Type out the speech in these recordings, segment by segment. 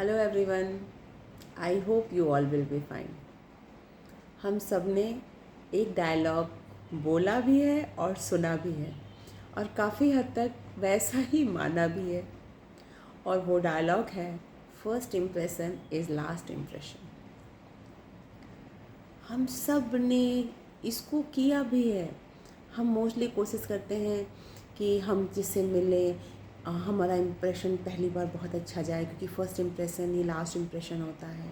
Hello everyone, I hope you all will be fine. हम सब ने एक डायलॉग बोला भी है और सुना भी है और काफ़ी हद तक वैसा ही माना भी है, और वो डायलॉग है first impression is last impression. हम सब ने इसको किया भी है। हम मोस्टली कोशिश करते हैं कि हम जिससे मिलें हमारा इम्प्रेशन पहली बार बहुत अच्छा जाए, क्योंकि फ़र्स्ट इम्प्रेशन ही लास्ट इम्प्रेशन होता है।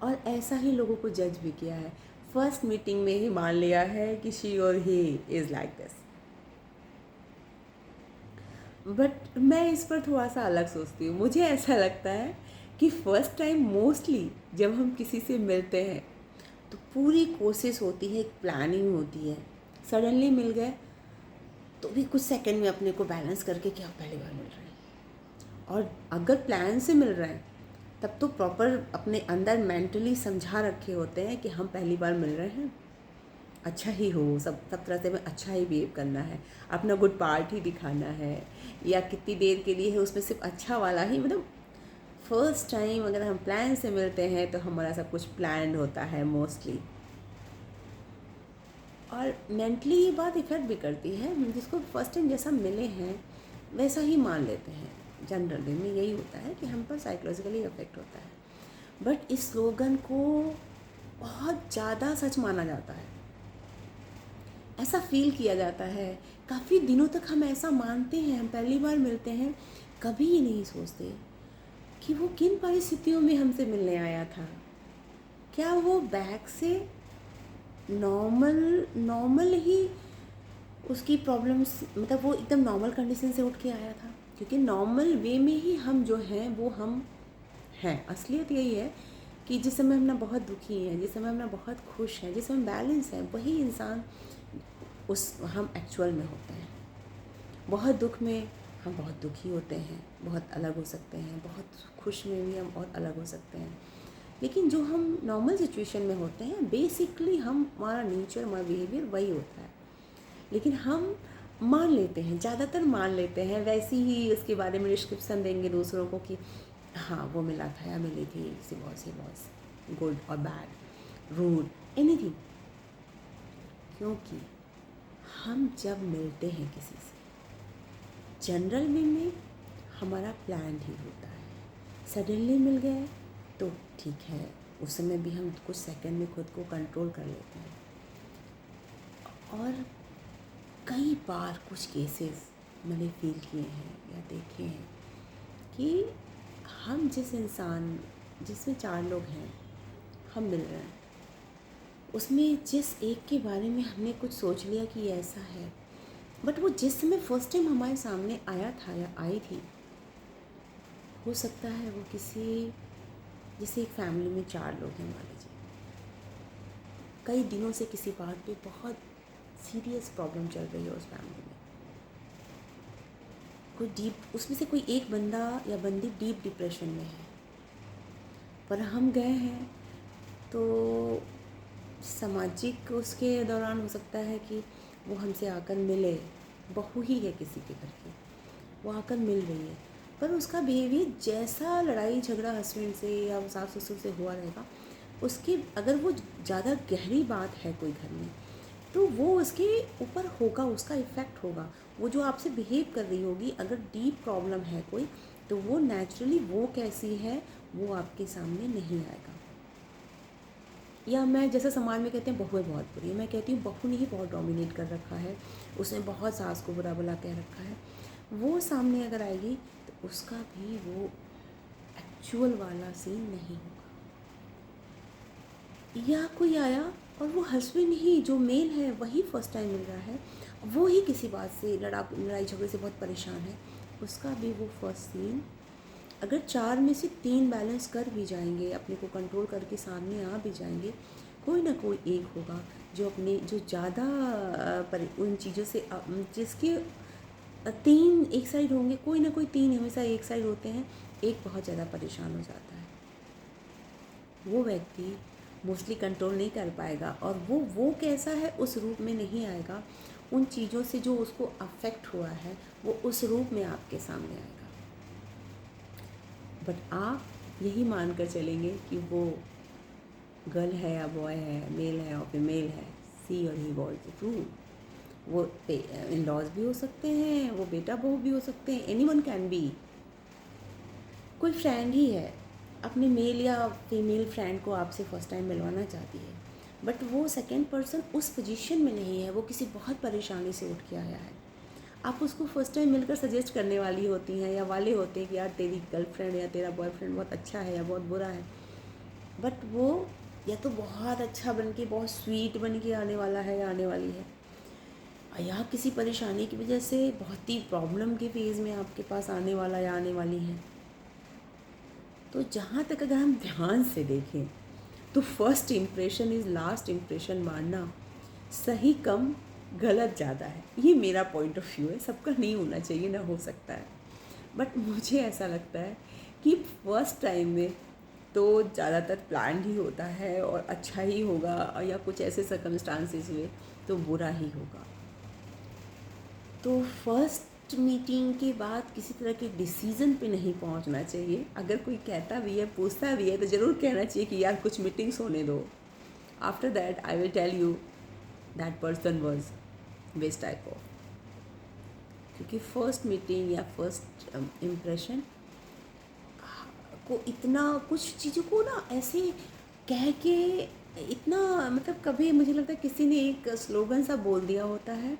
और ऐसा ही लोगों को जज भी किया है, फर्स्ट मीटिंग में ही मान लिया है कि शी और he is like this. But मैं इस पर थोड़ा सा अलग सोचती हूँ। मुझे ऐसा लगता है कि फ़र्स्ट टाइम मोस्टली जब हम किसी से मिलते हैं तो पूरी कोशिश होती है, एक प्लानिंग होती है। सडनली मिल गए तो भी कुछ सेकंड में अपने को बैलेंस करके कि आप पहली बार मिल रहे हैं, और अगर प्लान से मिल रहे हैं तब तो प्रॉपर अपने अंदर मेंटली समझा रखे होते हैं कि हम पहली बार मिल रहे हैं, अच्छा ही हो, सब तरह से हमें अच्छा ही बिहेव करना है, अपना गुड पार्ट ही दिखाना है, या कितनी देर के लिए है उसमें सिर्फ अच्छा वाला ही, मतलब फर्स्ट टाइम अगर हम प्लान से मिलते हैं तो हमारा सब कुछ प्लान होता है मोस्टली। और मेंटली ये बात इफ़ेक्ट भी करती है, जिसको फर्स्ट टाइम जैसा मिले हैं वैसा ही मान लेते हैं। जनरली में यही होता है कि हम पर साइकोलॉजिकली इफेक्ट होता है। बट इस स्लोगन को बहुत ज़्यादा सच माना जाता है, ऐसा फील किया जाता है। काफ़ी दिनों तक हम ऐसा मानते हैं, हम पहली बार मिलते हैं, कभी ये नहीं सोचते कि वो किन परिस्थितियों में हमसे मिलने आया था। क्या वो बैक से नॉर्मल ही उसकी प्रॉब्लम्स, मतलब वो एकदम नॉर्मल कंडीशन से उठ के आया था, क्योंकि नॉर्मल वे में ही हम जो हैं वो हम हैं। असलियत यही है कि जिस समय हम ना बहुत दुखी हैं, जिस समय हम ना बहुत खुश हैं, जिस समय बैलेंस है, वही इंसान उस हम एक्चुअल में होते हैं। बहुत दुख में हम बहुत दुखी होते हैं, बहुत अलग हो सकते हैं, बहुत खुश में भी हम बहुत अलग हो सकते हैं। लेकिन जो हम नॉर्मल सिचुएशन में होते हैं, बेसिकली हमारा नेचर, हमारा बिहेवियर वही होता है। लेकिन हम मान लेते हैं, ज़्यादातर मान लेते हैं, वैसे ही उसके बारे में डिस्क्रिप्शन देंगे दूसरों को कि हाँ वो मिला था या मिली थी, सी वॉज गुड और बैड, रूड, एनीथिंग। क्योंकि हम जब मिलते हैं किसी से जनरल वे में हमारा प्लान ही होता है। सडनली मिल गए तो ठीक है, उस समय भी हम कुछ सेकंड में खुद को कंट्रोल कर लेते हैं। और कई बार कुछ केसेस मैंने फील किए हैं या देखे हैं कि हम जिसमें 4 लोग हैं, हम मिल रहे हैं, उसमें जिस एक के बारे में हमने कुछ सोच लिया कि ये ऐसा है, बट वो जिस समय फर्स्ट टाइम हमारे सामने आया था या आई थी, हो सकता है वो किसी, जैसे एक फैमिली में 4 लोग हैं मान लीजिए, कई दिनों से किसी बात पे बहुत सीरियस प्रॉब्लम चल रही है उस फैमिली में, कोई डीप, उसमें से कोई एक बंदा या बंदी डीप डिप्रेशन में है, पर हम गए हैं तो सामाजिक उसके दौरान हो सकता है कि वो हमसे आकर मिले, बहू ही है किसी के घर की, वो आकर मिल रही है, पर उसका बिहेवियर जैसा लड़ाई झगड़ा हस्बैंड से या सास ससुर से हुआ रहेगा, उसकी अगर वो ज़्यादा गहरी बात है कोई घर में, तो वो उसके ऊपर होगा, उसका इफ़ेक्ट होगा। वो जो आपसे बिहेव कर रही होगी, अगर डीप प्रॉब्लम है कोई, तो वो नेचुरली वो कैसी है वो आपके सामने नहीं आएगा। या मैं जैसे समाज में कहते हैं बहुएं बहुत बुरी है, मैं कहती हूँ बहू ने ही बहुत डोमिनेट कर रखा है, उसने बहुत सास को बुरा भला कह रखा है, वो सामने अगर आएगी तो उसका भी वो एक्चुअल वाला सीन नहीं होगा। या कोई आया और वो हस्बैंड ही जो मेल है वही फर्स्ट टाइम मिल रहा है, वो ही किसी बात से लड़ाई झगड़े से बहुत परेशान है, उसका भी वो फर्स्ट सीन, अगर 4 में से 3 बैलेंस कर भी जाएंगे, अपने को कंट्रोल करके सामने आ भी जाएंगे, कोई ना कोई एक होगा जो ज़्यादा उन चीज़ों से जिसके 3 एक साइड होंगे, कोई ना कोई 3 हमेशा एक साइड होते हैं, एक बहुत ज़्यादा परेशान हो जाता है। वो व्यक्ति मोस्टली कंट्रोल नहीं कर पाएगा, और वो कैसा है उस रूप में नहीं आएगा, उन चीज़ों से जो उसको अफेक्ट हुआ है वो उस रूप में आपके सामने आएगा। बट आप यही मान कर चलेंगे कि वो गर्ल है या बॉय है, मेल है और फीमेल है, सी और ही वॉज ट्रू। वो इन लॉज भी हो सकते हैं, वो बेटा बहू भी हो सकते हैं, एनीवन कैन बी। कोई फ्रेंड ही है, अपने मेल या फीमेल फ्रेंड को आपसे फर्स्ट टाइम मिलवाना चाहती है, बट वो सेकंड पर्सन उस पोजीशन में नहीं है, वो किसी बहुत परेशानी से उठ के आया है। आप उसको फर्स्ट टाइम मिलकर सजेस्ट करने वाली होती हैं या वाले होते हैं कि यार तेरी गर्लफ्रेंड या तेरा बॉयफ्रेंड बहुत अच्छा है या बहुत बुरा है, बट वो या तो बहुत अच्छा बन के, बहुत स्वीट बन के आने वाला है या आने वाली है, या किसी परेशानी की वजह से बहुत ही प्रॉब्लम के फेज़ में आपके पास आने वाला या आने वाली है। तो जहाँ तक अगर हम ध्यान से देखें तो first impression is last impression मानना सही कम, गलत ज़्यादा है। ये मेरा पॉइंट ऑफ व्यू है, सबका नहीं होना चाहिए, ना हो सकता है, बट मुझे ऐसा लगता है कि फर्स्ट टाइम में तो ज़्यादातर प्लान ही होता है और अच्छा ही होगा, या कुछ ऐसे सर्कमस्टांसेस हुए तो बुरा ही होगा। तो फर्स्ट मीटिंग के बाद किसी तरह के डिसीज़न पे नहीं पहुंचना चाहिए। अगर कोई कहता भी है, पूछता भी है, तो ज़रूर कहना चाहिए कि यार कुछ मीटिंग्स होने दो, after that I will tell you that person was best type of. क्योंकि फर्स्ट मीटिंग या फर्स्ट इम्प्रेशन को इतना कुछ चीज़ों को ना ऐसे कह के इतना, मतलब कभी मुझे लगता है किसी ने एक स्लोगन सा बोल दिया होता है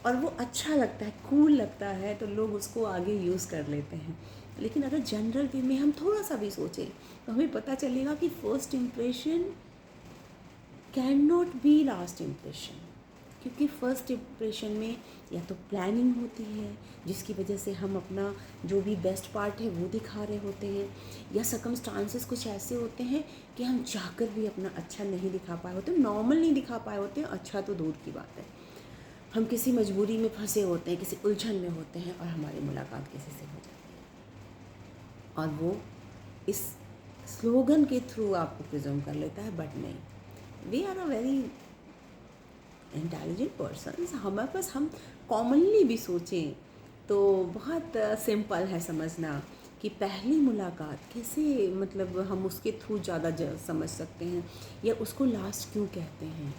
और वो अच्छा लगता है, कूल लगता है, तो लोग उसको आगे यूज़ कर लेते हैं। लेकिन अगर जनरल वे में हम थोड़ा सा भी सोचें तो हमें पता चलेगा कि first impression can not be last impression. क्योंकि फर्स्ट इम्प्रेशन में या तो प्लानिंग होती है जिसकी वजह से हम अपना जो भी बेस्ट पार्ट है वो दिखा रहे होते हैं, या सर्कमस्टांसेस कुछ ऐसे होते हैं कि हम चाहकर भी अपना अच्छा नहीं दिखा पाए होते, नॉर्मल नहीं दिखा पाए होते हैं, अच्छा तो दूर की बात है। हम किसी मजबूरी में फंसे होते हैं, किसी उलझन में होते हैं और हमारी मुलाकात किसी से हो जाती है और वो इस स्लोगन के थ्रू आपको प्रिज्यूम कर लेता है, बट नहीं, we are a very intelligent person. हमारे पास, हम कॉमनली भी सोचें तो बहुत सिंपल है समझना कि पहली मुलाकात कैसे, मतलब हम उसके थ्रू ज़्यादा समझ सकते हैं, या उसको लास्ट क्यों कहते हैं।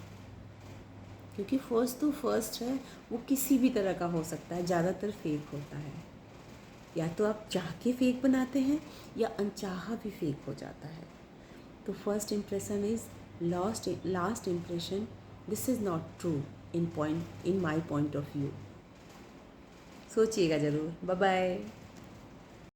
क्योंकि फर्स्ट तो फर्स्ट है, वो किसी भी तरह का हो सकता है, ज़्यादातर फेक होता है, या तो आप चाह के फेक बनाते हैं या अनचाहा भी फेक हो जाता है। तो first impression is last impression, this is not true in my point of view. सोचिएगा ज़रूर। Bye bye.